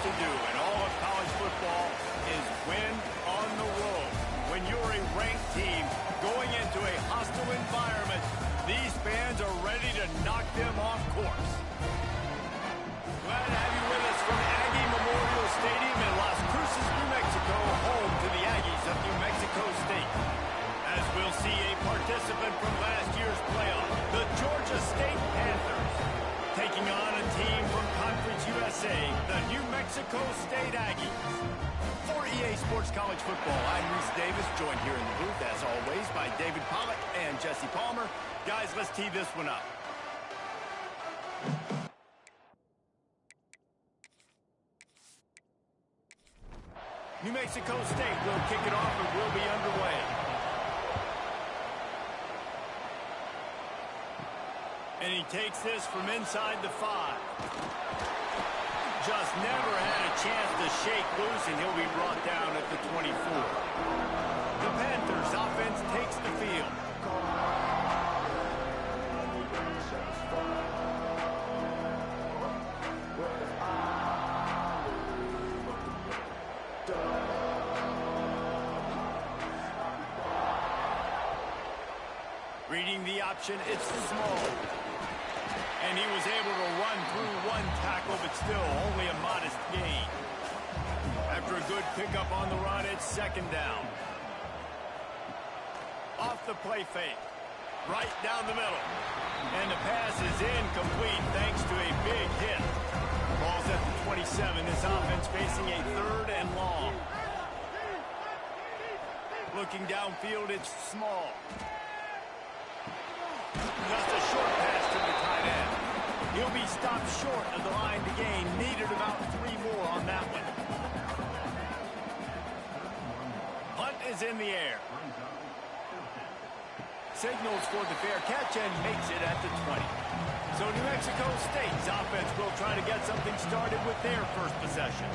to do in all of college football is win on the road. When you're a ranked team going into a hostile environment, these fans are ready to knock them off course. Glad to have you with us from Aggie Memorial Stadium in Las Cruces, New Mexico, home to the Aggies of New Mexico State. As we'll see a participant from last year's playoff, the Georgia State Panthers, taking on a team from Conference USA, the New Mexico State Aggies. For EA Sports College Football, I'm Reese Davis, joined here in the booth, as always, by David Pollack and Jesse Palmer. Guys, let's tee this one up. New Mexico State will kick it off and will be underway. And he takes this from inside the 5. Just never had a chance to shake loose, and he'll be brought down at the 24. The Panthers offense takes the field. Reading the option, it's small. And he was able to run through one tackle, but still only a modest gain. After a good pickup on the run, it's second down. Off the play fake. Right down the middle. And the pass is incomplete thanks to a big hit. Ball's at the 27. This offense facing a 3rd and long. Looking downfield, it's small. Just a short pass to the tight end. He'll be stopped short of the line to gain. Needed about 3 more on that one. Punt is in the air. Signals for the fair catch and makes it at the 20. So New Mexico State's offense will try to get something started with their first possession.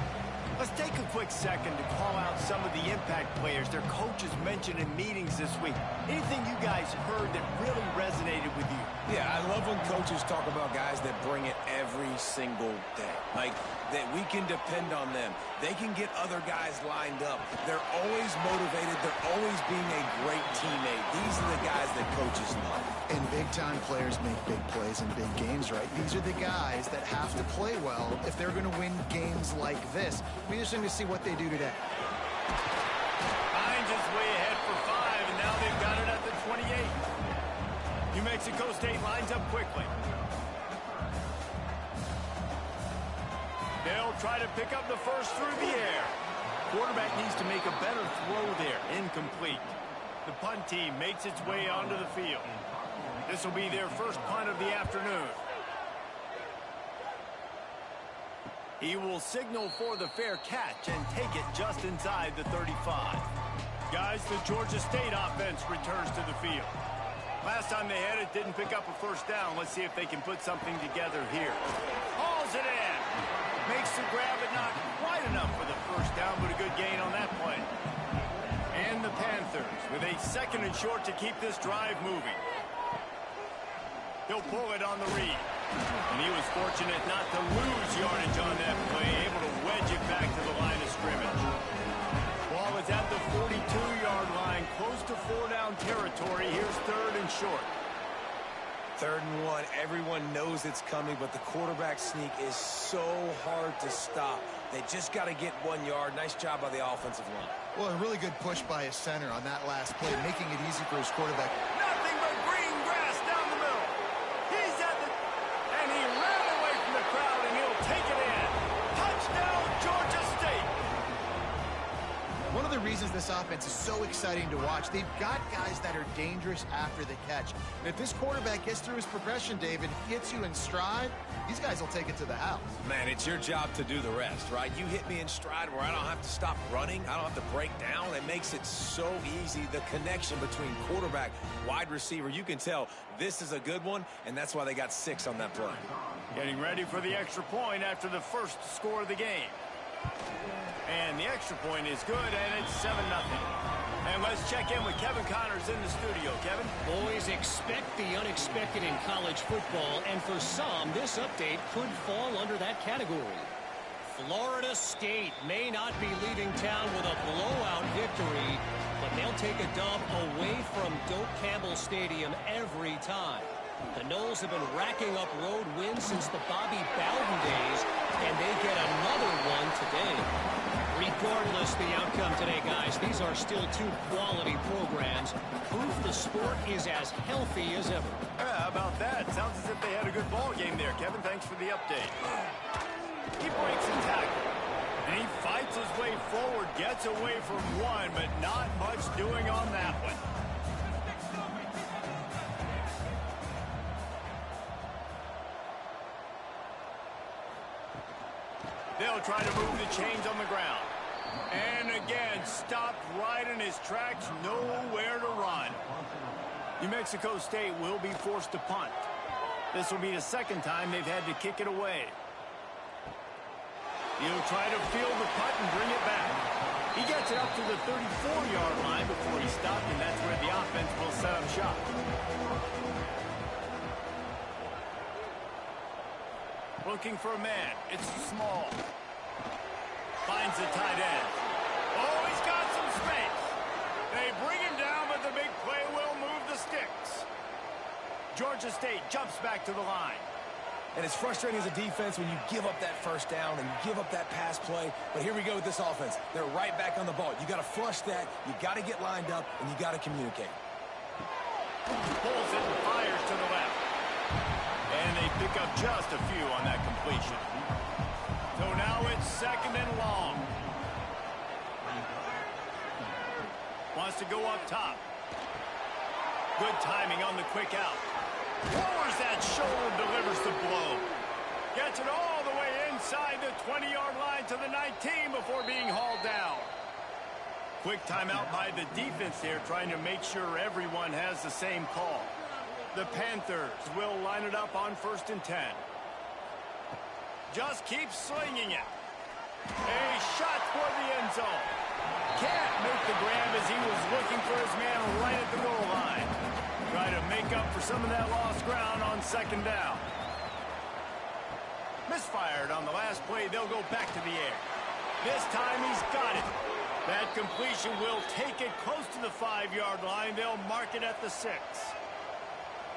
Let's take a quick second to call out some of the impact players their coaches mentioned in meetings this week. Anything you guys heard that really resonated with you? Yeah, I love when coaches talk about guys that bring it every single day. Like, that we can depend on them. They can get other guys lined up. They're always motivated. They're always being a great teammate. These are the guys that coaches love. And big-time players make big plays in big games, right? These are the guys that have to play well if they're going to win games like this. We just need to see what they do today. Hines is way ahead for 5, and now they've got it at the 28. New Mexico State lines up quickly. They'll try to pick up the first through the air. Quarterback needs to make a better throw there. Incomplete. The punt team makes its way onto the field. This will be their first punt of the afternoon. He will signal for the fair catch and take it just inside the 35. Guys, the Georgia State offense returns to the field. Last time they had it, didn't pick up a first down. Let's see if they can put something together here. Hauls it in. Makes the grab, but not quite enough for the first down, but a good gain on that play. And the Panthers with a 2nd and short to keep this drive moving. He'll pull it on the read. And he was fortunate not to lose yardage on that play, able to wedge it back to the line of scrimmage. Ball is at the 42-yard line, close to 4-down territory. Here's 3rd and short. 3rd and 1. Everyone knows it's coming, but the quarterback sneak is so hard to stop. They just got to get 1 yard. Nice job by the offensive line. Well, a really good push by his center on that last play, making it easy for his quarterback. Nothing but green grass down the middle. He's at the... And he ran away from the crowd, and he'll take it in. Touchdown, Georgia State. One of the reasons this offense is so exciting to watch, they've got guys that are dangerous after the catch. And if this quarterback gets through his progression, David, gets you in stride, these guys will take it to the house. Man, it's your job to do the rest, right? You hit me in stride where I don't have to stop running. I don't have to break down. It makes it so easy. The connection between quarterback, wide receiver, you can tell this is a good one, and that's why they got 6 on that play. Getting ready for the extra point after the first score of the game. And the extra point is good, and it's 7-0. And let's check in with Kevin Connors in the studio. Kevin? Boys, expect the unexpected in college football, and for some, this update could fall under that category. Florida State may not be leaving town with a blowout victory, but they'll take a dub away from Doak Campbell Stadium every time. The Noles have been racking up road wins since the Bobby Bowden days, and they get another one today. Regardless the outcome today, guys, these are still two quality programs. Proof the sport is as healthy as ever. How about that? Sounds as if they had a good ball game there, Kevin. Thanks for the update. He breaks a tackle, and he fights his way forward, gets away from one, but not much doing on that one. They'll try to move the chains on the ground. And again, stopped right in his tracks, nowhere to run. New Mexico State will be forced to punt. This will be the second time they've had to kick it away. He'll try to field the punt and bring it back. He gets it up to the 34-yard line before he stopped, and that's where the offense will set up shop. Looking for a man. It's small. Finds the tight end. Oh, he's got some space. They bring him down, but the big play will move the sticks. Georgia State jumps back to the line. And it's frustrating as a defense when you give up that first down and you give up that pass play. But here we go with this offense. They're right back on the ball. You got to flush that. You got to get lined up, and you got to communicate. Pulls it and fires to the left. And they pick up just a few on that completion. So now it's second and long. Wants to go up top. Good timing on the quick out. Lowers that shoulder, delivers the blow. Gets it all the way inside the 20-yard line to the 19 before being hauled down. Quick timeout by the defense here, trying to make sure everyone has the same call. The Panthers will line it up on 1st and 10. Just keeps slinging it. A shot for the end zone. Can't make the grab as he was looking for his man right at the goal line. Try to make up for some of that lost ground on second down. Misfired on the last play. They'll go back to the air. This time he's got it. That completion will take it close to the 5-yard line. They'll mark it at the 6.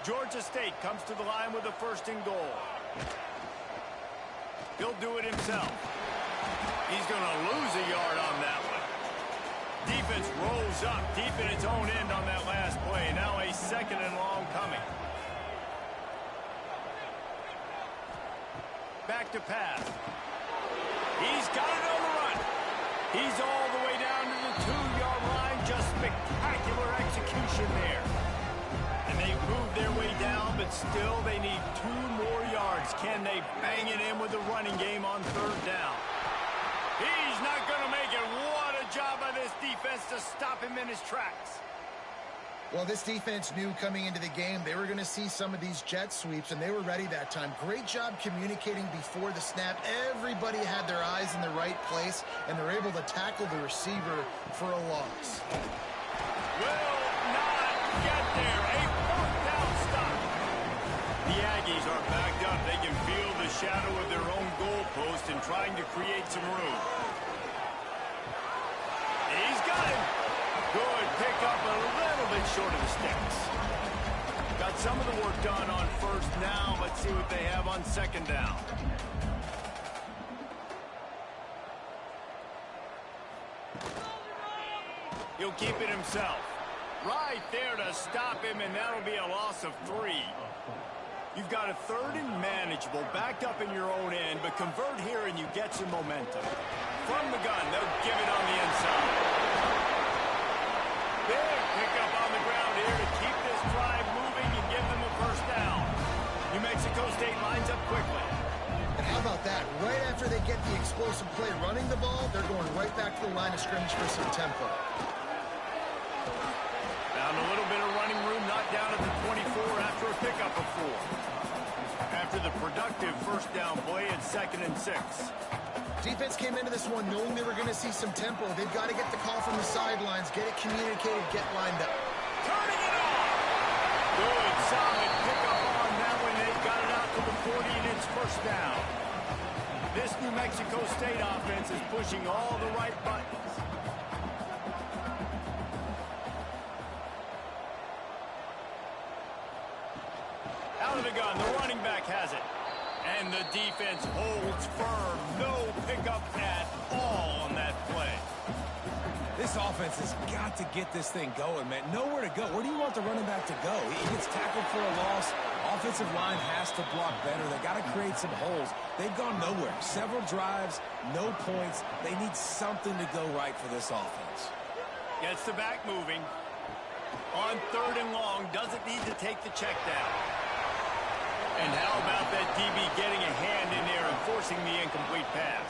Georgia State comes to the line with a 1st and goal. He'll do it himself. He's going to lose a yard on that one. Defense rolls up deep in its own end on that last play. Now a 2nd and long coming. Back to pass. He's got it on the run. He's all the way down to the 2-yard line. Just spectacular execution there. And they move their way down, but still they need 2 more yards. Can they bang it in with the running game on 3rd down? He's not going to make it. What a job by this defense to stop him in his tracks. Well, this defense knew coming into the game they were going to see some of these jet sweeps, and they were ready that time. Great job communicating before the snap. Everybody had their eyes in the right place, and they're able to tackle the receiver for a loss. Will not get there. A 4th down stop. The Aggies are backed up. They can feel the shadow of their own goalpost and trying to create some room. He's got him. Good pick up, a little bit short of the sticks. Got some of the work done on 1st down. Let's see what they have on 2nd down. He'll keep it himself. Right there to stop him, and that'll be a loss of 3. You've got a 3rd and manageable, backed up in your own end, but convert here and you get some momentum. From the gun, they'll give it on the inside. Big pickup on the ground here to keep this drive moving and give them a 1st down. New Mexico State lines up quickly. And how about that? Right after they get the explosive play running the ball, they're going right back to the line of scrimmage for some tempo. Found a little bit of running room, not down at the 24 after a pickup of 4. After the productive 1st down play at 2nd and 6. Defense came into this one knowing they were going to see some tempo. They've got to get the call from the sidelines, get it communicated, get lined up. Turning it on! Good, solid pickup on that one. They've got it out to the 40, and it's 1st down. This New Mexico State offense is pushing all the right buttons. Out of the gun, the running back has it. And the defense holds firm. No pickup at all on that play. This offense has got to get this thing going, man. Nowhere to go. Where do you want the running back to go? He gets tackled for a loss. Offensive line has to block better. They got to create some holes. They've gone nowhere. Several drives, no points. They need something to go right for this offense. Gets the back moving. On 3rd and long, doesn't need to take the check down. And how about that DB getting a hand in there and forcing the incomplete pass?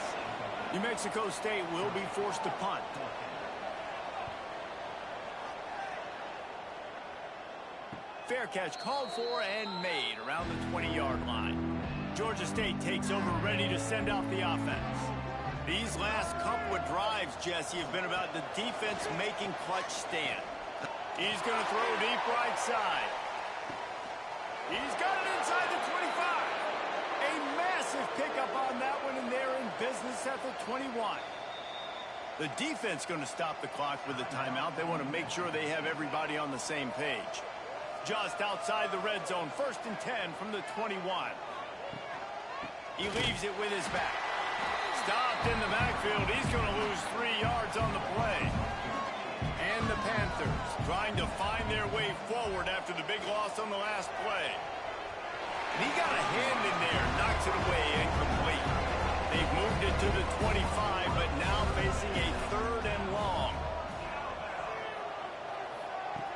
New Mexico State will be forced to punt. Fair catch called for and made around the 20-yard line. Georgia State takes over, ready to send out the offense. These last couple of drives, Jesse, have been about the defense making clutch stand. He's going to throw deep right side. He's got it inside the 25. A massive pickup on that one, and they're in business at the 21. The defense going to stop the clock with a timeout. They want to make sure they have everybody on the same page. Just outside the red zone, 1st and 10 from the 21. He leaves it with his back. Stopped in the backfield. He's going to lose 3 yards on the play. And the Panthers trying to find their way forward after the big loss on the last play. And he got a hand in there, knocks it away, incomplete. They've moved it to the 25, but now facing a 3rd and long.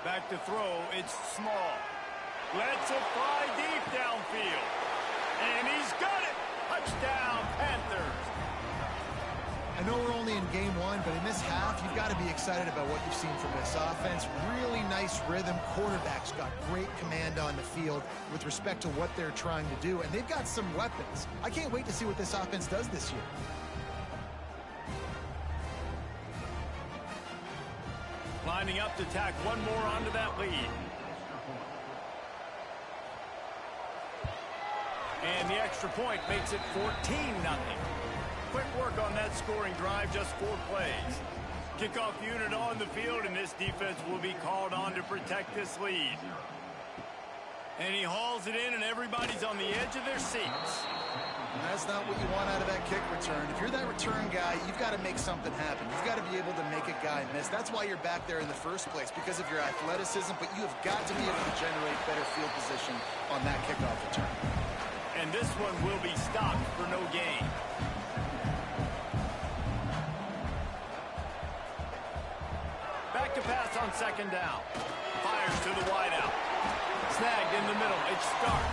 Back to throw, it's Small. Lets it fly deep downfield. And he's got it! Touchdown, Panthers! I know we're only in game 1, but in this half, you've got to be excited about what you've seen from this offense. Really nice rhythm. Quarterback's got great command on the field with respect to what they're trying to do, and they've got some weapons. I can't wait to see what this offense does this year. Lining up to tack one more onto that lead. And the extra point makes it 14-0. Quick work on that scoring drive, just 4 plays. Kickoff unit on the field, and this defense will be called on to protect this lead. And he hauls it in, and everybody's on the edge of their seats. That's not what you want out of that kick return. If you're that return guy, you've got to make something happen. You've got to be able to make a guy miss. That's why you're back there in the first place, because of your athleticism, but you have got to be able to generate better field position on that kickoff return. And this one will be stopped for no gain. Back to pass on 2nd down. Fires to the wideout. Snagged in the middle. It's Stark.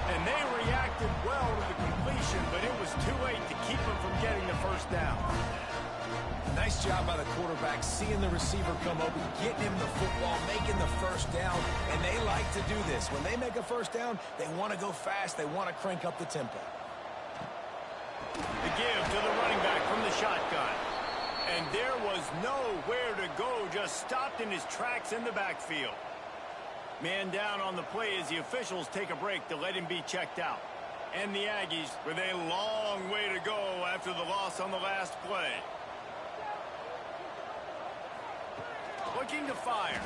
And they reacted well to the completion, but it was too late to keep them from getting the 1st down. Nice job by the quarterback, seeing the receiver come open, getting him the football, making the 1st down, and they like to do this. When they make a 1st down, they want to go fast. They want to crank up the tempo. The give to the running back from the shotgun. And there was nowhere to go, just stopped in his tracks in the backfield. Man down on the play as the officials take a break to let him be checked out. And the Aggies with a long way to go after the loss on the last play. Looking to fire.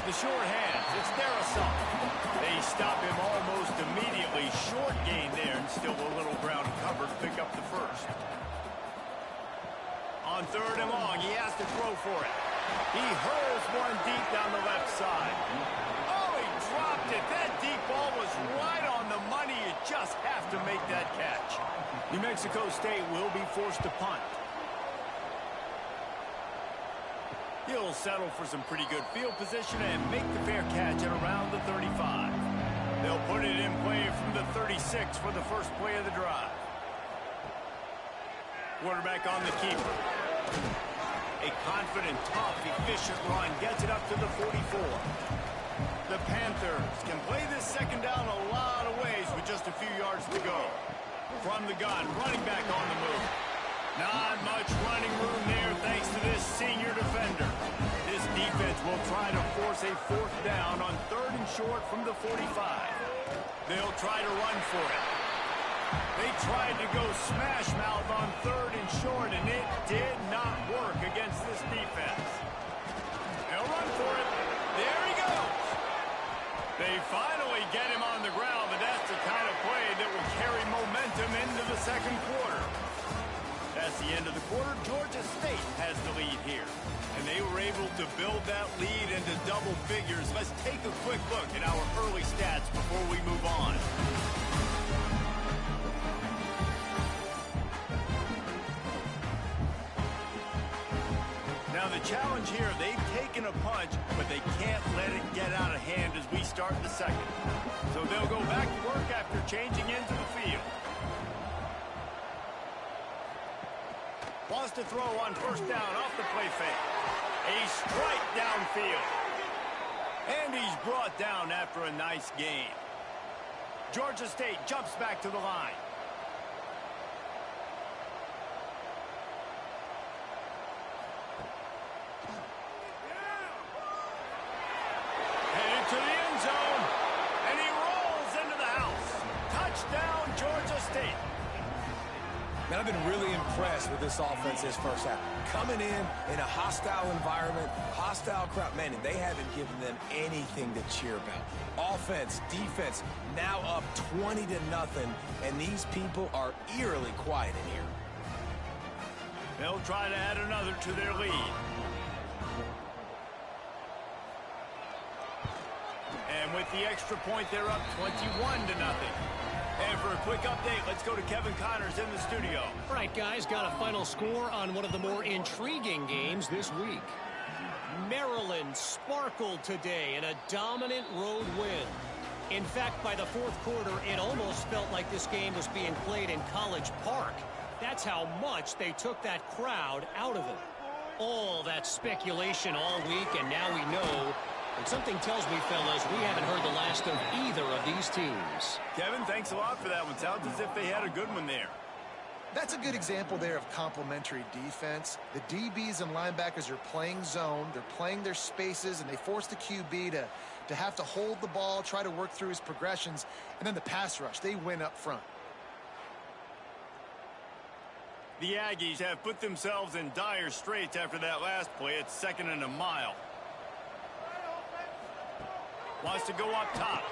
The short hands, it's Darasol. They stop him almost immediately. Short gain there, and still a little ground covered. Pick up the 1st. On 3rd and long, he has to throw for it. He hurls one deep down the left side. Oh, he dropped it. That deep ball was right on the money. You just have to make that catch. New Mexico State will be forced to punt. He'll settle for some pretty good field position and make the fair catch at around the 35. They'll put it in play from the 36 for the 1st play of the drive. Quarterback on the keeper. A confident, tough, efficient run gets it up to the 44. The Panthers can play this 2nd down a lot of ways with just a few yards to go. From the gun, running back on the move. Not much running room there thanks to this senior defender. This defense will try to force a 4th down on 3rd and short from the 45. They'll try to run for it. They tried to go smash mouth on 3rd and short, and it did not work against this defense. They'll run for it. There he goes. They finally get him on the ground, but that's the kind of play that will carry momentum into the second quarter. That's the end of the quarter. Georgia State has the lead here. And they were able to build that lead into double figures. Let's take a quick look at our early stats before we move on. Now the challenge here, they've taken a punch, but they can't let it get out of hand as we start the second. So they'll go back to work after changing into the field. Wants to throw on first down off the play fake. A strike downfield. And he's brought down after a nice gain. Georgia State jumps back to the line. Headed to the end zone. And he rolls into the house. Touchdown, Georgia State. Man, I've been really impressed with this offense this first half. Coming in a hostile environment, hostile crowd. Man, and they haven't given them anything to cheer about. Offense, defense, now up 20-0, and these people are eerily quiet in here. They'll try to add another to their lead. And with the extra point, they're up 21-0. And for a quick update, let's go to Kevin Connors in the studio. All right, guys, got a final score on one of the more intriguing games this week. Maryland sparkled today in a dominant road win. In fact, by the fourth quarter, it almost felt like this game was being played in College Park. That's how much they took that crowd out of it. All that speculation all week, and now we know. And something tells me, fellas, we haven't heard the last of either of these teams. Kevin, thanks a lot for that one. Sounds as if they had a good one there. That's a good example there of complementary defense. The DBs and linebackers are playing zone. They're playing their spaces, and they force the QB to have to hold the ball, try to work through his progressions. And then the pass rush, they win up front. The Aggies have put themselves in dire straits after that last play. It's 2nd and a mile. Wants to go up top.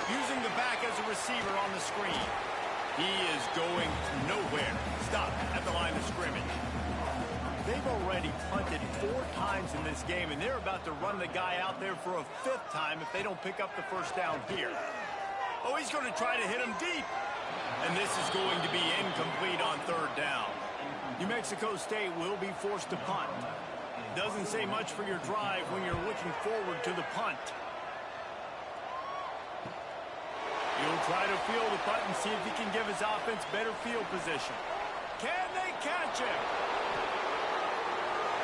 Using the back as a receiver on the screen. He is going nowhere. Stop at the line of scrimmage. They've already punted 4 times in this game, and they're about to run the guy out there for a 5th time if they don't pick up the first down here. Oh, he's going to try to hit him deep. And this is going to be incomplete on 3rd down. New Mexico State will be forced to punt. Doesn't say much for your drive when you're looking forward to the punt. He'll try to field the punt and see if he can give his offense better field position. Can they catch him?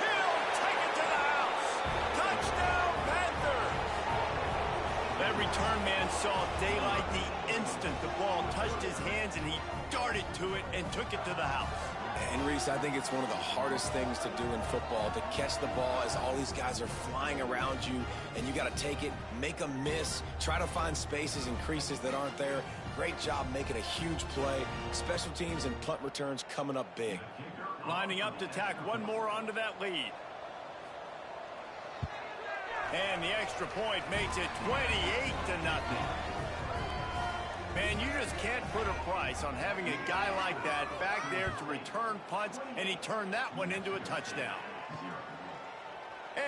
He'll take it to the house. Touchdown, Panthers! That return man saw daylight the instant the ball touched his hands, and he darted to it and took it to the house. And Reese, I think it's one of the hardest things to do in football, to catch the ball as all these guys are flying around you, and you got to take it, make a miss, try to find spaces and creases that aren't there. Great job making a huge play. Special teams and punt returns coming up big. Lining up to tack one more onto that lead. And the extra point makes it 28-0. Man, you just can't put a price on having a guy like that back there to return punts, and he turned that one into a touchdown.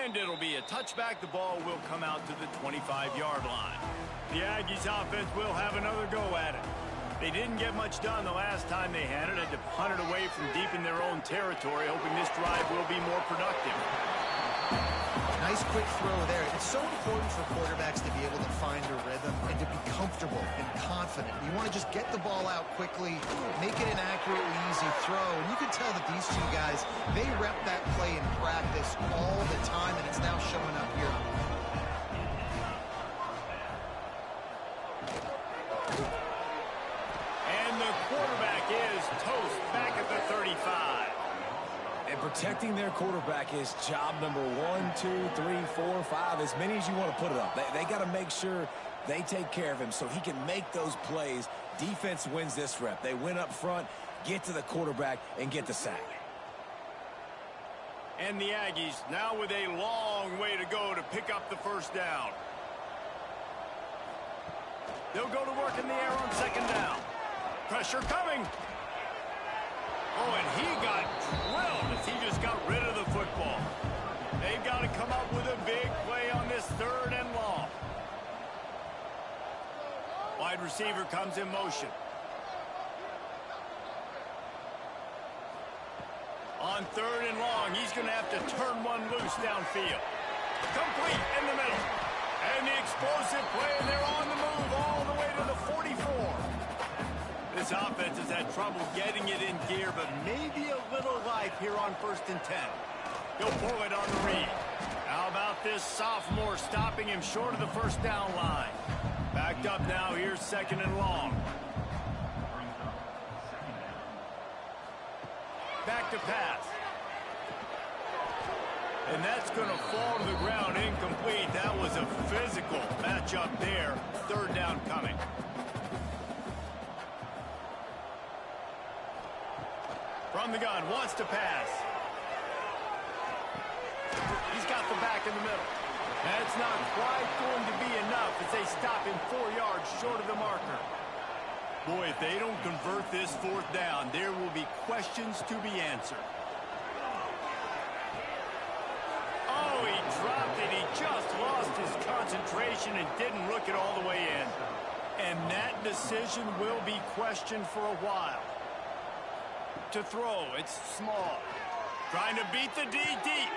And it'll be a touchback. The ball will come out to the 25-yard line. The Aggies offense will have another go at it. They didn't get much done the last time they had it. Had to punt it away from deep in their own territory, hoping this drive will be more productive. Nice quick throw there. It's so important for quarterbacks to be able to find a rhythm and to be comfortable and confident. You want to just get the ball out quickly, make it an accurately easy throw. And you can tell that these two guys, they rep that play in practice all the time, and it's now showing up here. And the quarterback is toast back at the 35. And protecting their quarterback is job number 1, 2, 3, 4, 5, as many as you want to put it up. They got to make sure They take care of him so he can make those plays. Defense wins this rep. They win up front, get to the quarterback, and get the sack. And the Aggies now with a long way to go to pick up the first down. They'll go to work in the air on second down. Pressure coming. Oh, and he got drilled as he just got rid of the football. They've got to come up with a big play on this third and long. Wide receiver comes in motion. On third and long, he's going to have to turn one loose downfield. Complete in the middle. And the explosive play, and they're on the move all the way to the 44. This offense has had trouble getting it in gear, but maybe a little life here on 1st and 10. He'll pull it on the read. How about this sophomore stopping him short of the first down line? Backed up now, here's second and long. Back to pass. And that's going to fall to the ground incomplete. That was a physical matchup there. Third down coming. From the gun, wants to pass. He's got the back in the middle. That's not quite going to be enough as they stop him 4 yards short of the marker. Boy, if they don't convert this fourth down, there will be questions to be answered. Oh, he dropped it. He just lost his concentration and didn't look it all the way in. And that decision will be questioned for a while. To throw, it's small. Trying to beat the D deep.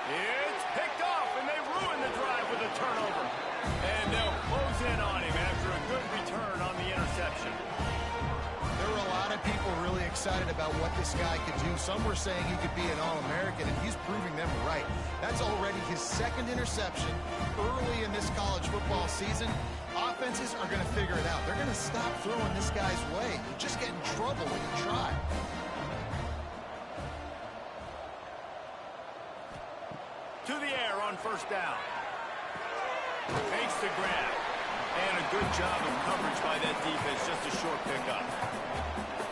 It's picked off, and they ruin the drive with a turnover. And they'll close in on him after a good return on the interception. There were a lot of people really excited about what this guy could do. Some were saying he could be an All-American, and he's proving them right. That's already his second interception early in this college football season. Offenses are going to figure it out. They're going to stop throwing this guy's way. You just get in trouble when you try. To the air on first down. Makes the grab. And a good job of coverage by that defense. Just a short pickup.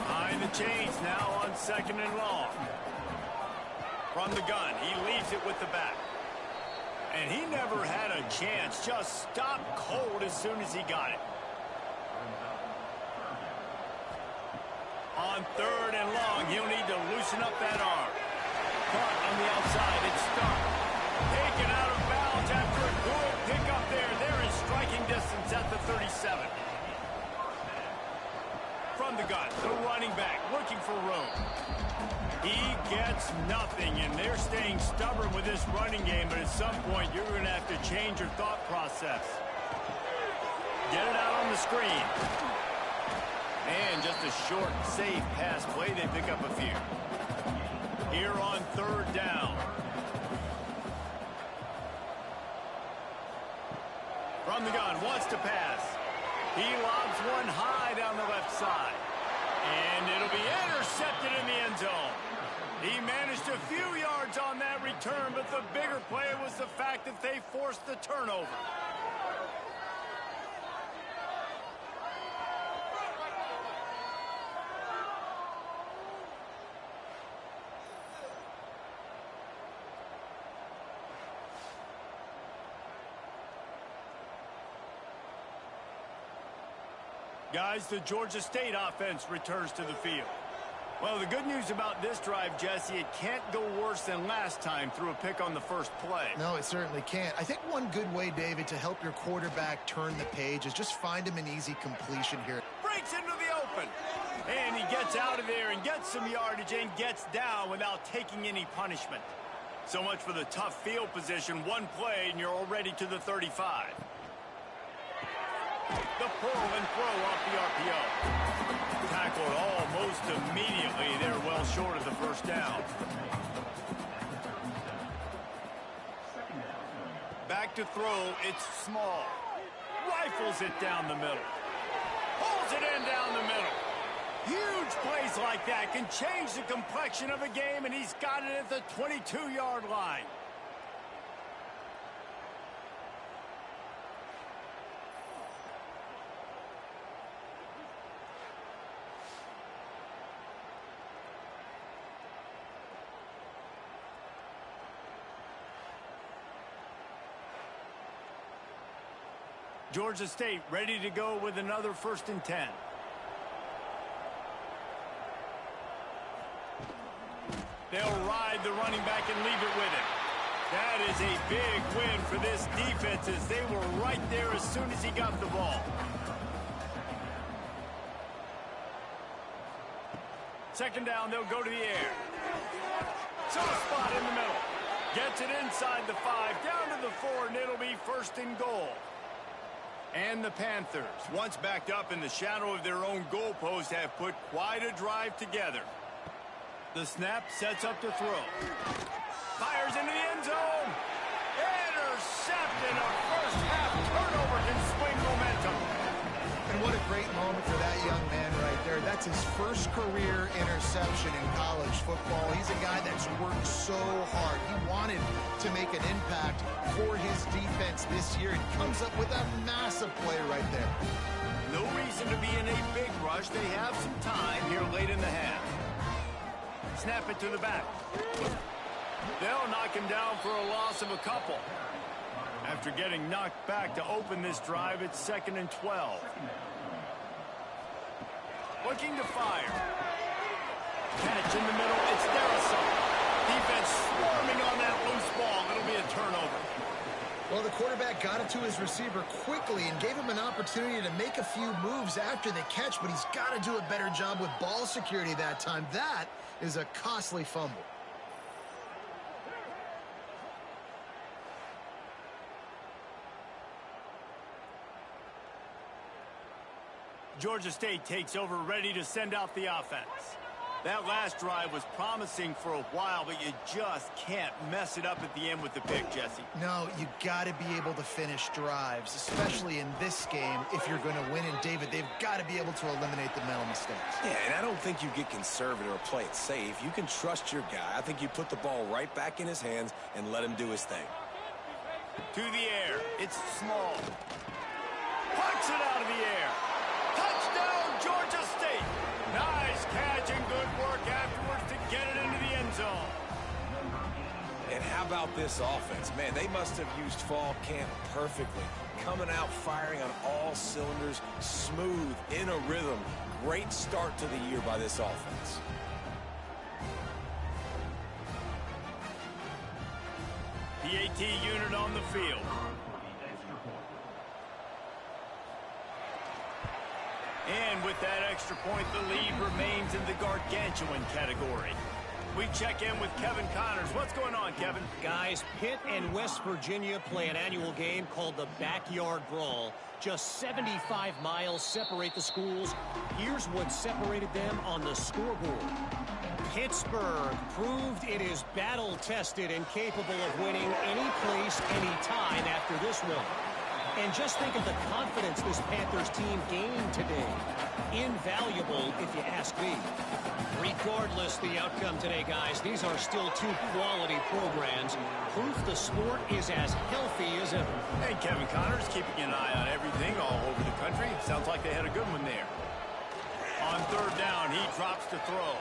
Behind the chains now on second and long. From the gun, he leaves it with the back. And he never had a chance. Just stopped cold as soon as he got it. On third and long, he'll need to loosen up that arm. Caught on the outside. It's stuck. Taken out of bounds after a good pickup there. They're in striking distance at the 37. From the gun, the running back looking for room. He gets nothing, and they're staying stubborn with this running game, but at some point you're going to have to change your thought process. Get it out on the screen. And just a short, safe pass play. They pick up a few. Here on third down. From the gun, wants to pass. He lobs one high down the left side. And it'll be intercepted in the end zone. He managed a few yards on that return, but the bigger play was the fact that they forced the turnover. Guys, the Georgia State offense returns to the field. Well, the good news about this drive, Jesse, it can't go worse than last time through a pick on the first play. No, it certainly can't. I think one good way, David, to help your quarterback turn the page is just find him an easy completion here. Breaks into the open. And he gets out of there and gets some yardage and gets down without taking any punishment. So much for the tough field position. One play and you're already to the 35. The pull and throw off the RPO. Tackled almost immediately. They're well short of the first down. Back to throw. It's small. Rifles it down the middle. Pulls it in down the middle. Huge plays like that can change the complexion of a game, and he's got it at the 22-yard line. Georgia State ready to go with another 1st and 10. They'll ride the running back and leave it with him. That is a big win for this defense as they were right there as soon as he got the ball. Second down, they'll go to the air. So a spot in the middle. Gets it inside the 5, down to the 4, and it'll be 1st and goal. And the Panthers, once backed up in the shadow of their own goalpost, have put quite a drive together. The snap sets up to throw. Fires into the end zone. Intercepted. A first-half turnover can swing momentum. And what a great moment for that young man right there. That's his first career interception in college football. He's a guy that's worked so hard. He wanted to make an impact for his defense this year and comes up with a massive play right there. No reason to be in a big rush. They have some time here late in the half. Snap it to the back. They'll knock him down for a loss of a couple. After getting knocked back to open this drive, it's 2nd and 12. Looking to fire. Catch in the middle. It's Dynasty. Defense swarming on that loose ball. It'll be a turnover. Well, the quarterback got it to his receiver quickly and gave him an opportunity to make a few moves after the catch, but he's got to do a better job with ball security that time. That is a costly fumble. Georgia State takes over, ready to send out the offense. That last drive was promising for a while, but you just can't mess it up at the end with the pick, Jesse. No, you got to be able to finish drives, especially in this game. If you're going to win, and David, they've got to be able to eliminate the mental mistakes. Yeah, and I don't think you get conservative or play it safe. You can trust your guy. I think you put the ball right back in his hands and let him do his thing. To the air. It's small. Punts it out of the air. Touchdown, Georgia State. Nice catch and good work afterwards to get it into the end zone. And how about this offense? Man, they must have used fall camp perfectly. Coming out firing on all cylinders, smooth, in a rhythm. Great start to the year by this offense. PAT unit on the field. And with that extra point, the lead remains in the gargantuan category. We check in with Kevin Connors. What's going on, Kevin? Guys, Pitt and West Virginia play an annual game called the Backyard Brawl. Just 75 miles separate the schools. Here's what separated them on the scoreboard. Pittsburgh proved it is battle-tested and capable of winning any place, any time after this one. And just think of the confidence this Panthers team gained today. Invaluable, if you ask me. Regardless the outcome today, guys, these are still two quality programs. Proof the sport is as healthy as ever. Hey, Kevin Connors keeping an eye on everything all over the country. Sounds like they had a good one there. On third down, he drops to throw.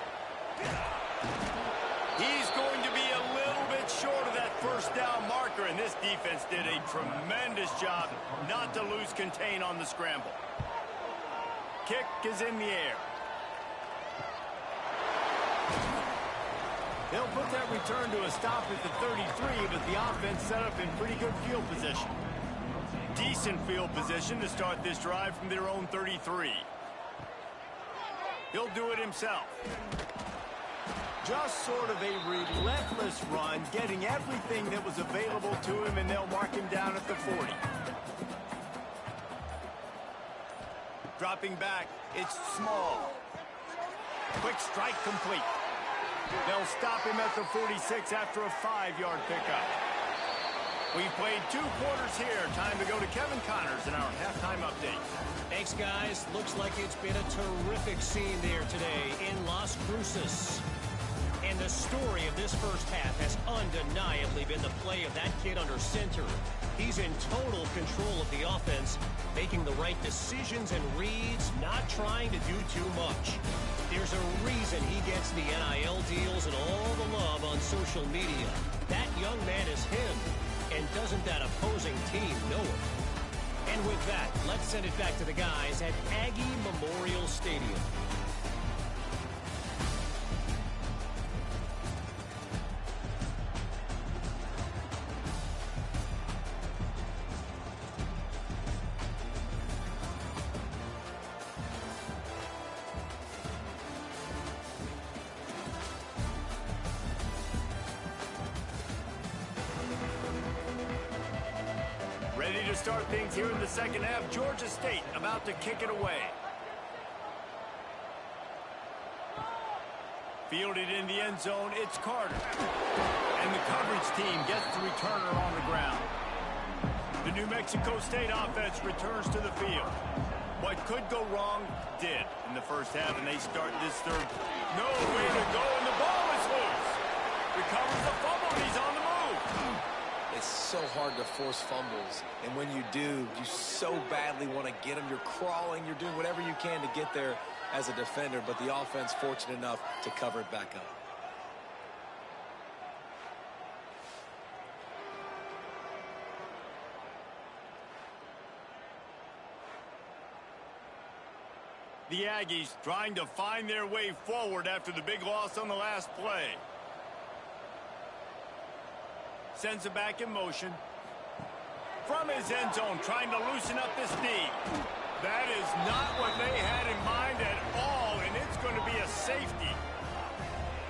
He's going to be a little bit short of that first down marker, and this defense did a tremendous job not to lose contain on the scramble. Kick is in the air. They'll put that return to a stop at the 33, but the offense set up in pretty good field position. Decent field position to start this drive from their own 33. He'll do it himself. Just sort of a relentless run, getting everything that was available to him, and they'll mark him down at the 40. Dropping back, it's small. Quick strike complete. They'll stop him at the 46 after a 5-yard pickup. We've played 2 quarters here. Time to go to Kevin Connors in our halftime update. Thanks, guys. Looks like it's been a terrific scene there today in Las Cruces. And the story of this first half has undeniably been the play of that kid under center. He's in total control of the offense, making the right decisions and reads, not trying to do too much. There's a reason he gets the NIL deals and all the love on social media. That young man is him, and doesn't that opposing team know it? And with that, let's send it back to the guys at Aggie Memorial Stadium. Ready to start things here in the second half. Georgia State about to kick it away. Fielded in the end zone, it's Carter. And the coverage team gets the returner on the ground. The New Mexico State offense returns to the field. What could go wrong did in the first half, and they start this third. No way to go, and the ball is loose. Recovers the fumble, and he's on the move. It's so hard to force fumbles, and when you do, you so badly want to get them. You're crawling, you're doing whatever you can to get there as a defender, but the offense fortunate enough to cover it back up. The Aggies trying to find their way forward after the big loss on the last play. Sends it back in motion. From his end zone, trying to loosen up this knee. That is not what they had in mind at all, and it's going to be a safety.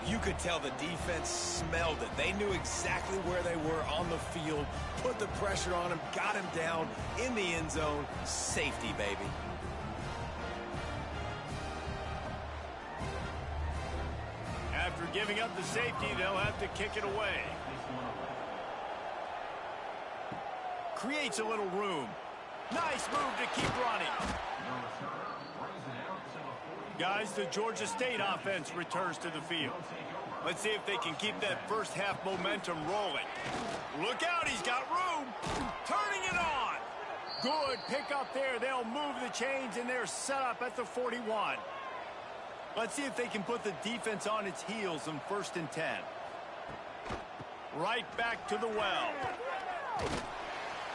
You could tell the defense smelled it. They knew exactly where they were on the field, put the pressure on him, got him down in the end zone. Safety, baby. After giving up the safety, they'll have to kick it away. Creates a little room. Nice move to keep running. Guys, the Georgia State offense returns to the field. Let's see if they can keep that first half momentum rolling. Look out, he's got room. Turning it on. Good pick up there. They'll move the chains, and they're set up at the 41. Let's see if they can put the defense on its heels on 1st and 10. Right back to the well.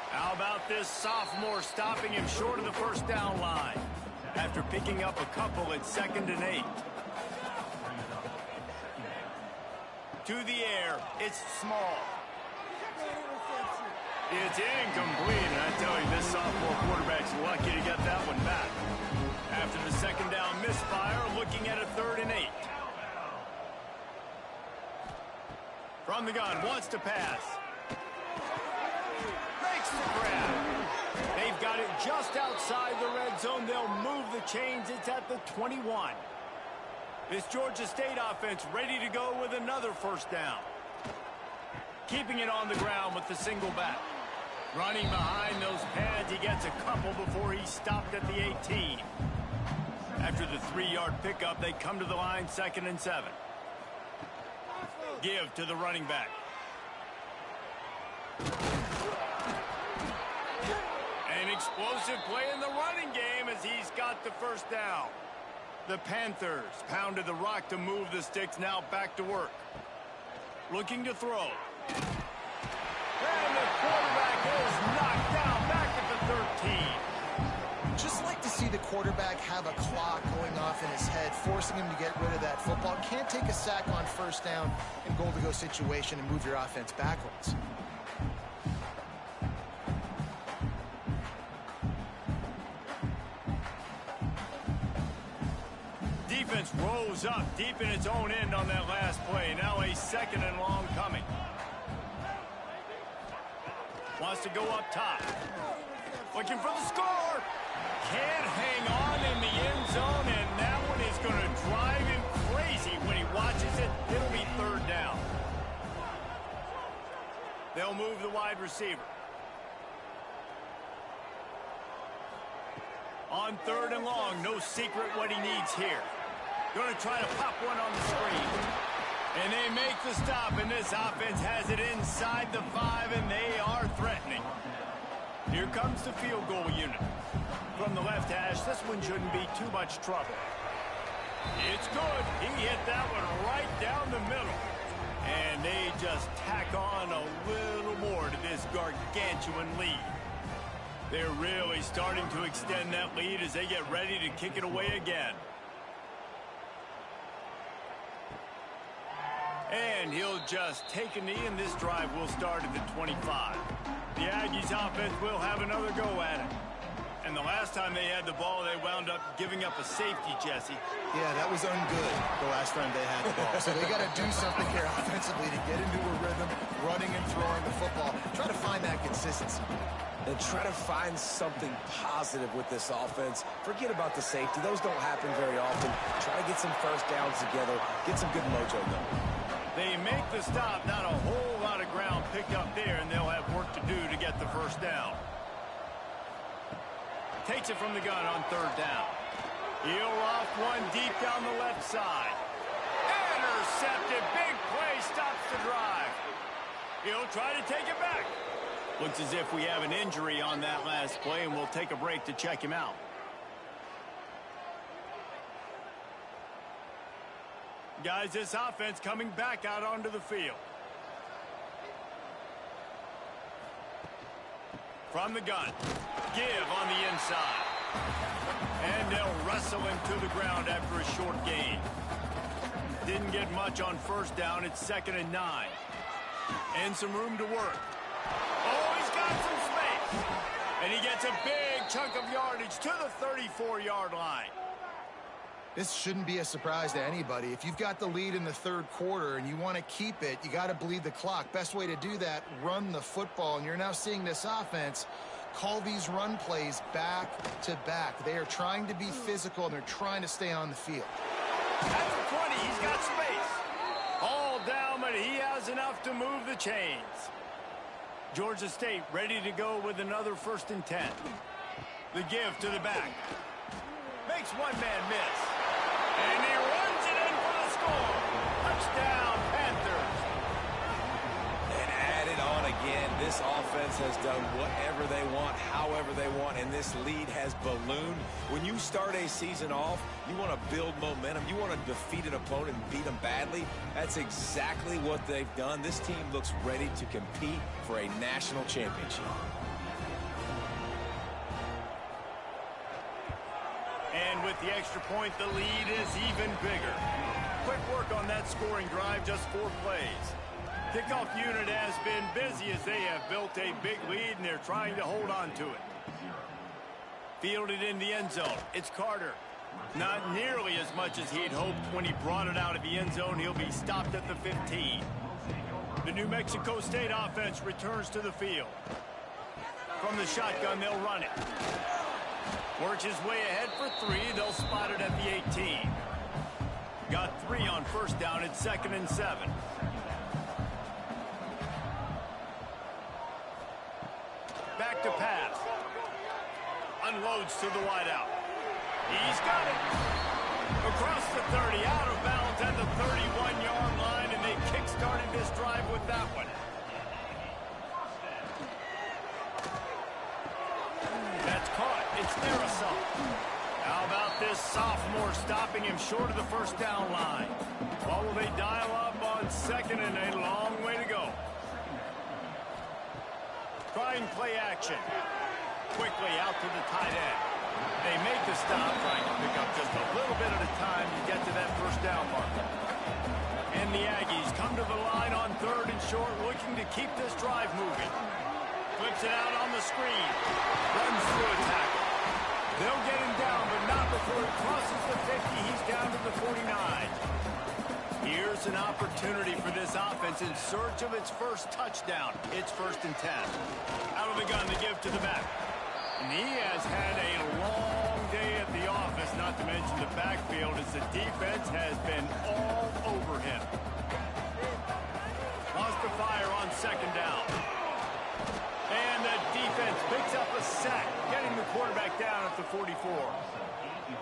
How about this sophomore stopping him short of the first down line after picking up a couple at 2nd and 8. To the air, it's small. It's incomplete, and I tell you, this sophomore quarterback's lucky to get that one back. After the 2nd down misfire, looking at a 3rd and 8. From the gun, wants to pass. Makes the grab. They've got it just outside the red zone. They'll move the chains. It's at the 21. This Georgia State offense ready to go with another 1st down. Keeping it on the ground with the single back. Running behind those pads, he gets a couple before he stopped at the 18. After the 3-yard pickup, they come to the line 2nd and 7. Give to the running back. An explosive play in the running game as he's got the 1st down. The Panthers pounded the rock to move the sticks, now back to work. Looking to throw. And the quarterback is knocked down back at the 13. Just like to see the quarterback have a clock going off in his head, forcing him to get rid of that football. Can't take a sack on 1st down in goal-to-go situation and move your offense backwards. Defense rose up deep in its own end on that last play. Now a 2nd and long coming. Wants to go up top. Looking for the score. Can't hang on in the end zone, and that one is going to drive him crazy when he watches it. It'll be 3rd down. They'll move the wide receiver. On 3rd and long, no secret what he needs here. Going to try to pop one on the screen. And they make the stop, and this offense has it inside the 5, and they are threatening. Here comes the field goal unit. From the left hash, this one shouldn't be too much trouble. It's good. He hit that one right down the middle. And they just tack on a little more to this gargantuan lead. They're really starting to extend that lead as they get ready to kick it away again. And he'll just take a knee, and this drive will start at the 25. The Aggies offense will have another go at it. And the last time they had the ball, they wound up giving up a safety, Jesse. Yeah, that was ungood the last time they had the ball. So they got to do something here offensively to get into a rhythm, running and throwing the football. Try to find that consistency. And try to find something positive with this offense. Forget about the safety. Those don't happen very often. Try to get some first downs together. Get some good mojo going. They make the stop. Not a whole lot of ground picked up there, and they'll have work to do to get the first down. Takes it from the gun on third down. He'll off one deep down the left side. Intercepted. Big play stops the drive. He'll try to take it back. Looks as if we have an injury on that last play, and we'll take a break to check him out. Guys, this offense coming back out onto the field. From the gun. Give on the inside. And they'll wrestle him to the ground after a short gain. Didn't get much on first down. It's 2nd and 9. And some room to work. Oh, he's got some space. And he gets a big chunk of yardage to the 34-yard line. This shouldn't be a surprise to anybody. If you've got the lead in the third quarter and you want to keep it, you got to bleed the clock. Best way to do that, run the football. And you're now seeing this offense call these run plays back to back. They are trying to be physical, and they're trying to stay on the field. At the 20, he's got space. All down, but he has enough to move the chains. Georgia State ready to go with another 1st and 10. The give to the back. Makes one man miss. And he runs it in for the score. Touchdown, Panthers. And add it on again. This offense has done whatever they want, however they want, and this lead has ballooned. When you start a season off, you want to build momentum. You want to defeat an opponent and beat them badly. That's exactly what they've done. This team looks ready to compete for a national championship. And with the extra point, the lead is even bigger. Quick work on that scoring drive, just 4 plays. Kickoff unit has been busy as they have built a big lead, and they're trying to hold on to it. Fielded in the end zone. It's Carter. Not nearly as much as he'd hoped when he brought it out of the end zone. He'll be stopped at the 15. The New Mexico State offense returns to the field. From the shotgun, they'll run it. Works his way ahead for 3. They'll spot it at the 18. Got 3 on first down. It's 2nd and 7. Back to pass. Unloads to the wideout. He's got it. Across the 30, out of bounds at the 31-yard line, and they kick-started this drive with that one. That's caught. It's Marisol. How about this sophomore stopping him short of the first down line? What will they dial up on 2nd and a long way to go? Trying play action. Quickly out to the tight end. They make the stop, trying to pick up just a little bit at a time to get to that first down marker. And the Aggies come to the line on 3rd and short, looking to keep this drive moving. Flips it out on the screen. Runs through a tackle. They'll get him down, but not before it crosses the 50. He's down to the 49. Here's an opportunity for this offense in search of its first touchdown. It's 1st and 10. Out of the gun, the give to the back. And he has had a long day at the office, not to mention the backfield, as the defense has been all over him. Lost the fire on 2nd down. And the defense picks up a sack, getting the quarterback down at the 44.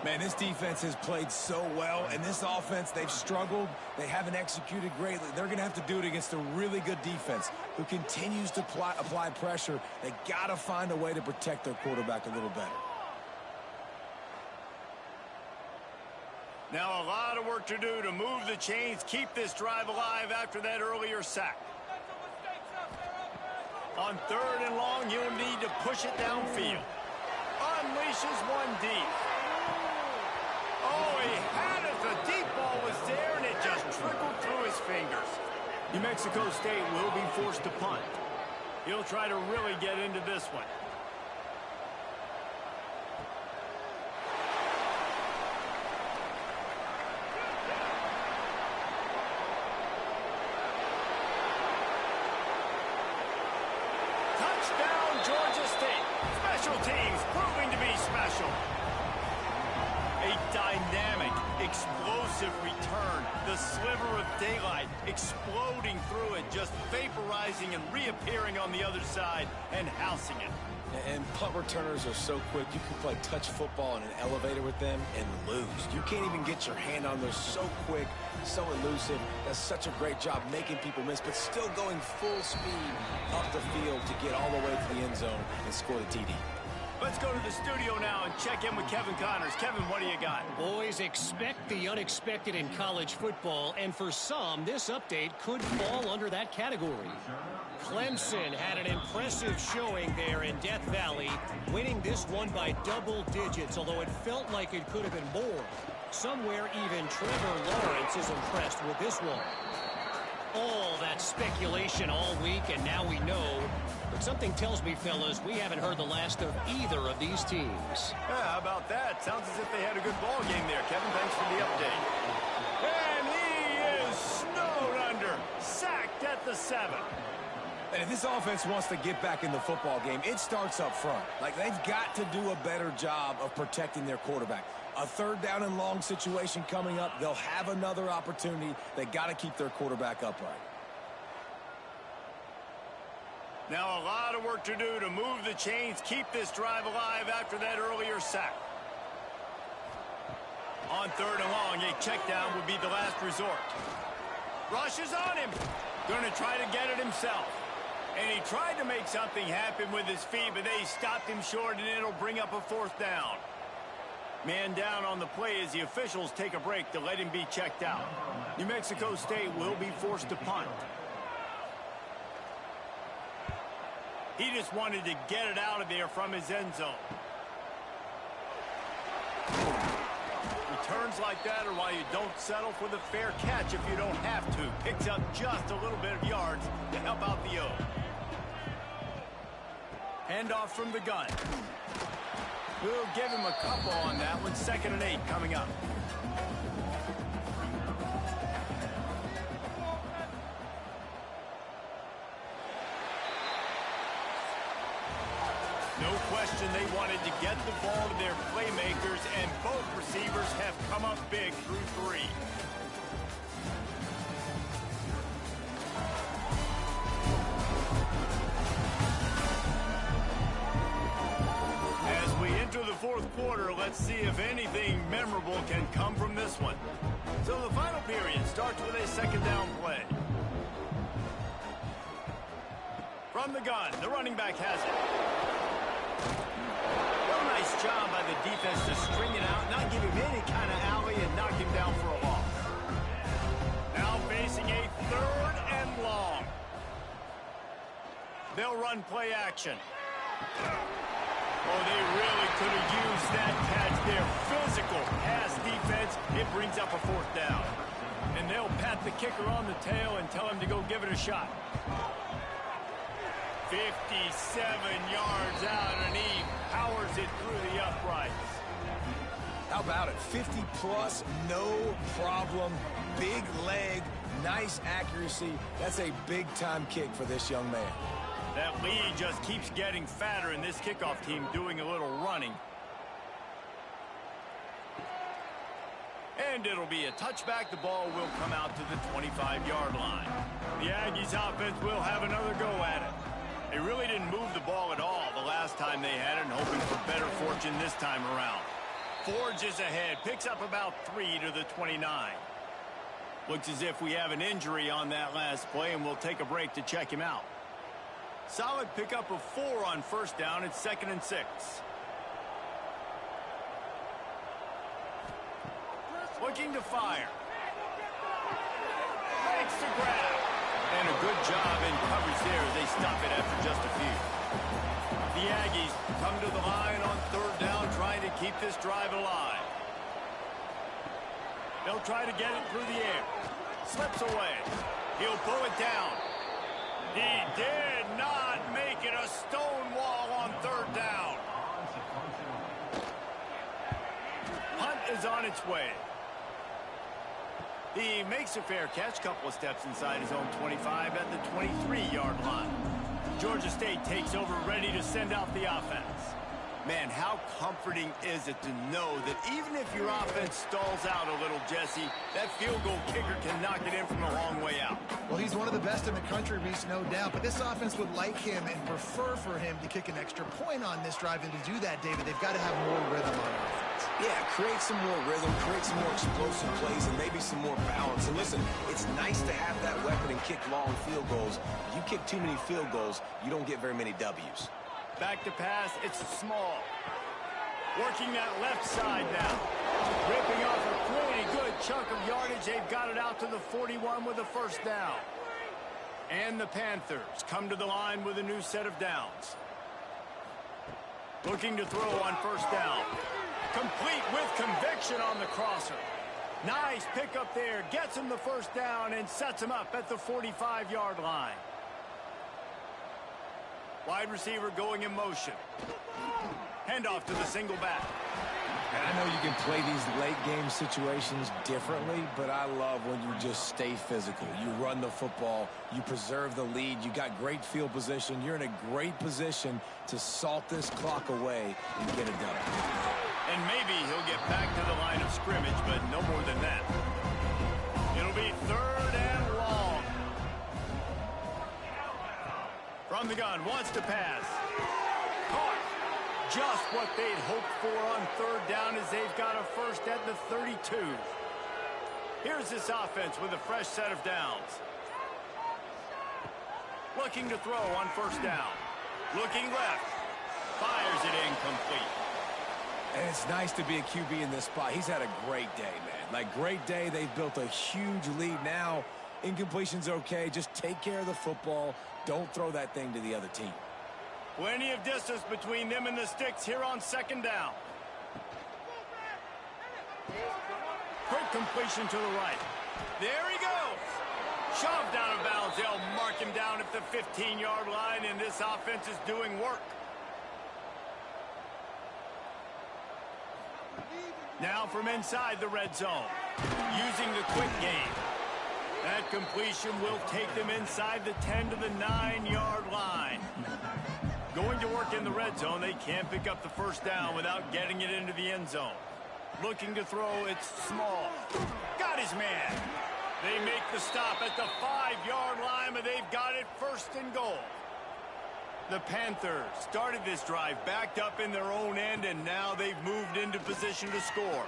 Man, this defense has played so well, and this offense, they've struggled. They haven't executed greatly. They're going to have to do it against a really good defense who continues to apply pressure. They got to find a way to protect their quarterback a little better. Now a lot of work to do to move the chains, keep this drive alive after that earlier sack. On 3rd and long, you'll need to push it downfield. Unleashes one deep. Oh, he had it. The deep ball was there, and it just trickled through his fingers. New Mexico State will be forced to punt. He'll try to really get into this one. Touchdown, Georgia State. Special teams proving to be special. A dynamic, explosive return. The sliver of daylight exploding through it, just vaporizing and reappearing on the other side and housing it. And punt returners are so quick, you can play touch football in an elevator with them and lose. You can't even get your hand on those. So quick, so elusive. Does such a great job making people miss, but still going full speed up the field to get all the way to the end zone and score the TD. Let's go to the studio now and check in with Kevin Connors. Kevin, what do you got? Boys, expect the unexpected in college football, and for some, this update could fall under that category. Clemson had an impressive showing there in Death Valley, winning this one by double digits, although it felt like it could have been more. Somewhere even Trevor Lawrence is impressed with this one. All that speculation all week, and now we know. But something tells me, fellas, we haven't heard the last of either of these teams. Yeah, how about that? Sounds as if they had a good ball game there. Kevin, thanks for the update. And he is snowed under. Sacked at the 7. And if this offense wants to get back in the football game, it starts up front. Like, they've got to do a better job of protecting their quarterback. A 3rd down and long situation coming up. They'll have another opportunity. They got to keep their quarterback upright. Now a lot of work to do to move the chains, keep this drive alive after that earlier sack. On 3rd and long, a check down would be the last resort. Rushes on him. Going to try to get it himself. And he tried to make something happen with his feet, but they stopped him short, and it'll bring up a 4th down. Man down on the play as the officials take a break to let him be checked out. New Mexico State will be forced to punt. He just wanted to get it out of there from his end zone. Returns like that are why you don't settle for the fair catch if you don't have to. Picks up just a little bit of yards to help out the O. Handoff from the gun. We'll give him a couple on that one. 2nd and 8 coming up. No question they wanted to get the ball to their playmakers, and both receivers have come up big through 3. As we enter the 4th quarter, let's see if anything memorable can come from this one. So the final period starts with a 2nd down play. From the gun, the running back has it. Nice job by the defense to string it out, not give him any kind of alley, and knock him down for a loss. Now facing a 3rd and long. They'll run play action. Oh, they really could have used that catch there. Physical pass defense. It brings up a 4th down. And they'll pat the kicker on the tail and tell him to go give it a shot. 57 yards out, and he powers it through the uprights. How about it? 50-plus, no problem. Big leg, nice accuracy. That's a big-time kick for this young man. That lead just keeps getting fatter, and this kickoff team doing a little running. And it'll be a touchback. The ball will come out to the 25-yard line. The Aggies offense will have another go at it. They really didn't move the ball at all the last time they had it, and hoping for better fortune this time around. Forges ahead, picks up about 3 to the 29. Looks as if we have an injury on that last play, and we'll take a break to check him out. Solid pickup of 4 on 1st down. It's 2nd and 6. Looking to fire. Makes the grab. And a good job in coverage there as they stop it after just a few. The Aggies come to the line on third down, trying to keep this drive alive. They'll try to get it through the air. Slips away. He'll pull it down. He did not make it a stone wall on third down. Hunt is on its way. He makes a fair catch, couple of steps inside his own 25 at the 23-yard line. Georgia State takes over, ready to send out the offense. Man, how comforting is it to know that even if your offense stalls out a little, Jesse, that field goal kicker can knock it in from a long way out. Well, he's one of the best in the country, Reese, no doubt. But this offense would like him and prefer for him to kick an extra point on this drive. And to do that, David, they've got to have more rhythm on offense. Yeah, create some more rhythm, create some more explosive plays, and maybe some more balance. And listen, it's nice to have that weapon and kick long field goals. If you kick too many field goals, you don't get very many W's. Back to pass, it's small. Working that left side now. Ripping off a pretty good chunk of yardage. They've got it out to the 41 with a first down. And the Panthers come to the line with a new set of downs. Looking to throw on first down. Complete with conviction on the crosser. Nice pickup there. Gets him the first down and sets him up at the 45-yard line. Wide receiver going in motion. Handoff to the single back. And I know you can play these late game situations differently, but I love when you just stay physical. You run the football, you preserve the lead, you got great field position, you're in a great position to salt this clock away and get it done. And maybe he'll get back to the line of scrimmage, but no more than that. It'll be third and long. From the gun, wants to pass. Caught. Just what they'd hoped for on third down as they've got a first at the 32. Here's this offense with a fresh set of downs. Looking to throw on first down. Looking left. Fires it incomplete. And it's nice to be a QB in this spot. He's had a great day, man. Like, great day. They've built a huge lead now. Incompletion's okay. Just take care of the football. Don't throw that thing to the other team. Plenty of distance between them and the sticks here on second down. Quick completion to the right. There he goes. Shoved out of bounds. They'll mark him down at the 15-yard line, and this offense is doing work. Now from inside the red zone. Using the quick game. That completion will take them inside the 10 to the 9-yard line. Going to work in the red zone, they can't pick up the first down without getting it into the end zone. Looking to throw, it's small. Got his man. They make the stop at the 5-yard line, but they've got it first and goal. The Panthers started this drive backed up in their own end, and now they've moved into position to score.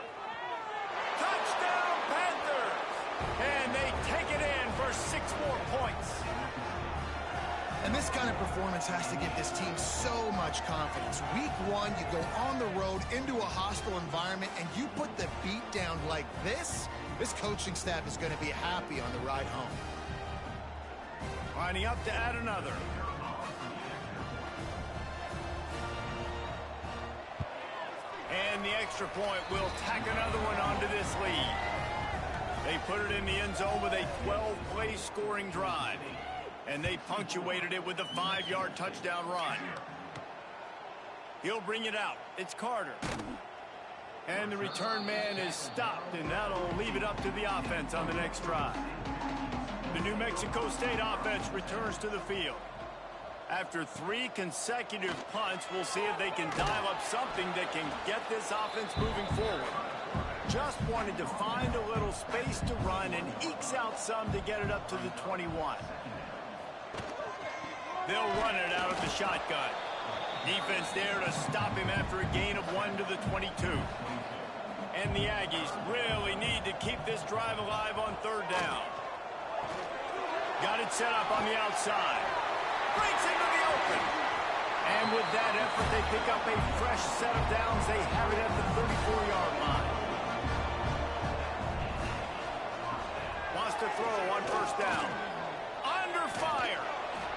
Touchdown, Panthers! And they take it in for 6 more points. And this kind of performance has to give this team so much confidence. Week 1, you go on the road into a hostile environment, and you put the beat down like this, this coaching staff is going to be happy on the ride home. Lining up to add another. And the extra point will tack another one onto this lead. They put it in the end zone with a 12-play scoring drive. And they punctuated it with a 5-yard touchdown run. He'll bring it out. It's Carter. And the return man is stopped, and that'll leave it up to the offense on the next drive. The New Mexico State offense returns to the field. After 3 consecutive punts, we'll see if they can dial up something that can get this offense moving forward. Just wanted to find a little space to run and ekes out some to get it up to the 21. They'll run it out of the shotgun. Defense there to stop him after a gain of 1 to the 22. And the Aggies really need to keep this drive alive on third down. Got it set up on the outside. Breaks into the open. And with that effort, they pick up a fresh set of downs. They have it at the 34-yard line. Wants to throw on first down. Under fire.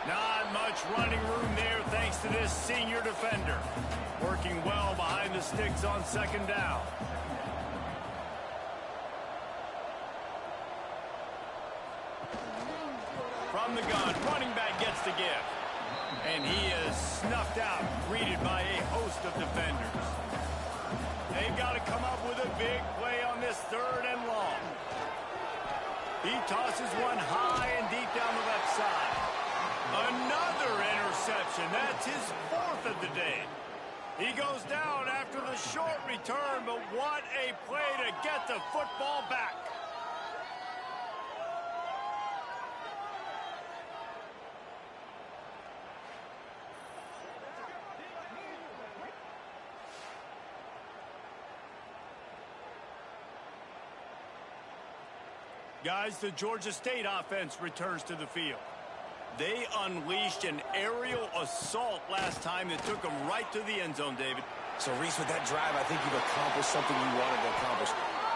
Not much running room there thanks to this senior defender. Working well behind the sticks on second down. From the gun, running back gets the give. And he is snuffed out, greeted by a host of defenders. They've got to come up with a big play on this 3rd and long. He tosses one high and deep down the left side. Another interception. That's his 4th of the day. He goes down after the short return, but what a play to get the football back. Guys, the Georgia State offense returns to the field. They unleashed an aerial assault last time that took them right to the end zone, David. So, Reese, with that drive, I think you've accomplished something you wanted to accomplish.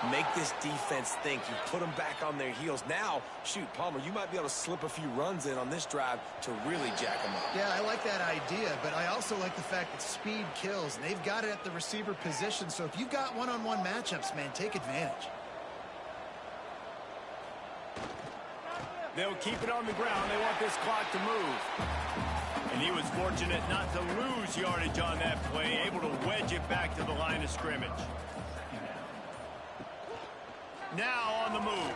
Make this defense think. You put them back on their heels. Now, shoot, Palmer, you might be able to slip a few runs in on this drive to really jack them up. Yeah, I like that idea, but I also like the fact that speed kills. They've got it at the receiver position, so if you've got one-on-one matchups, man, take advantage. They'll keep it on the ground. They want this clock to move. And he was fortunate not to lose yardage on that play, able to wedge it back to the line of scrimmage. Now on the move.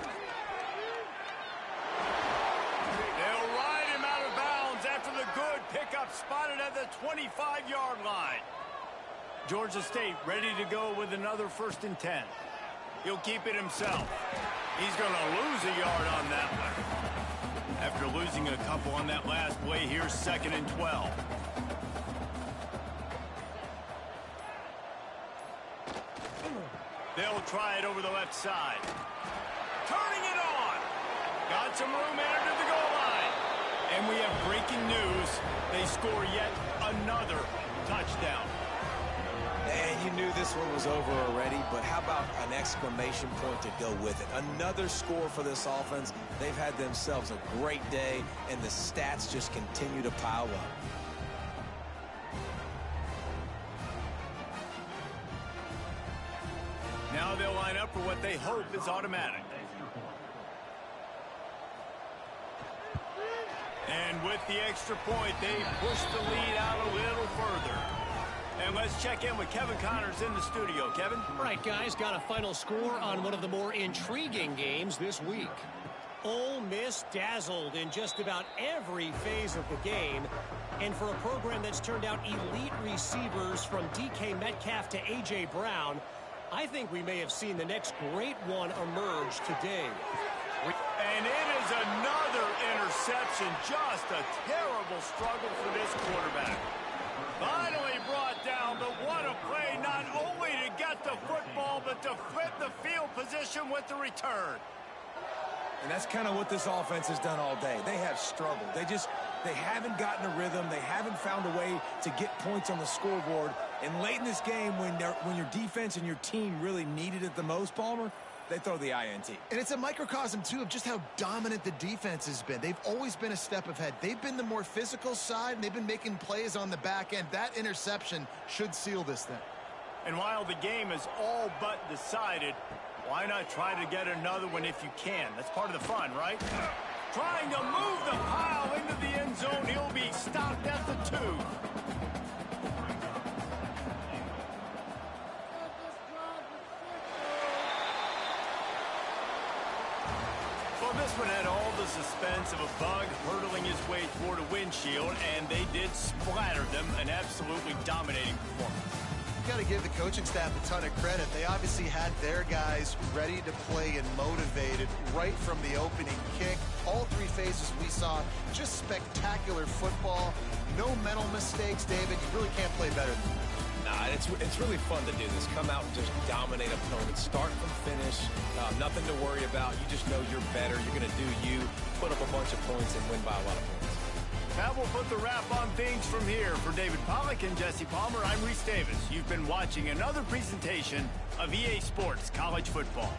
They'll ride him out of bounds after the good pickup spotted at the 25-yard line. Georgia State ready to go with another 1st and 10. He'll keep it himself. He's going to lose a yard on that one. After losing a couple on that last play, here's 2nd and 12. They'll try it over the left side. Turning it on. Got some room entered the goal line. And we have breaking news. They score yet another touchdown. And you knew this one was over already, but how about an exclamation point to go with it? Another score for this offense. They've had themselves a great day, and the stats just continue to pile up. Now they'll line up for what they hope is automatic. And with the extra point, they push the lead out a little further. And let's check in with Kevin Connors in the studio. Kevin? All right, guys, got a final score on one of the more intriguing games this week. Ole Miss dazzled in just about every phase of the game. And for a program that's turned out elite receivers from DK Metcalf to A.J. Brown, I think we may have seen the next great one emerge today. And it is another interception. Just a terrible struggle for this quarterback. Finally brought down, but what a play, not only to get the football, but to flip the field position with the return. And that's kind of what this offense has done all day. They have struggled. They haven't gotten a rhythm. They haven't found a way to get points on the scoreboard. And late in this game, when your defense and your team really needed it the most, Palmer, they throw the INT. And it's a microcosm, too, of just how dominant the defense has been. They've always been a step ahead. They've been the more physical side, and they've been making plays on the back end. That interception should seal this thing. And while the game is all but decided, why not try to get another one if you can? That's part of the fun, right? Trying to move the pile into the end zone. He'll be stopped at the 2. Well, this one had all the suspense of a bug hurtling his way toward a windshield, and they did splatter them, an absolutely dominating performance. Got to give the coaching staff a ton of credit. They obviously had their guys ready to play and motivated right from the opening kick. All 3 phases we saw, just spectacular football. No mental mistakes, David. You really can't play better than that. Nah, it's really fun to do this. Come out and just dominate opponents. Start from finish. Nothing to worry about. You just know you're better. You're going to do you. Put up a bunch of points and win by a lot of points. That will put the wrap on things from here. For David Pollack and Jesse Palmer, I'm Reese Davis. You've been watching another presentation of EA Sports College Football.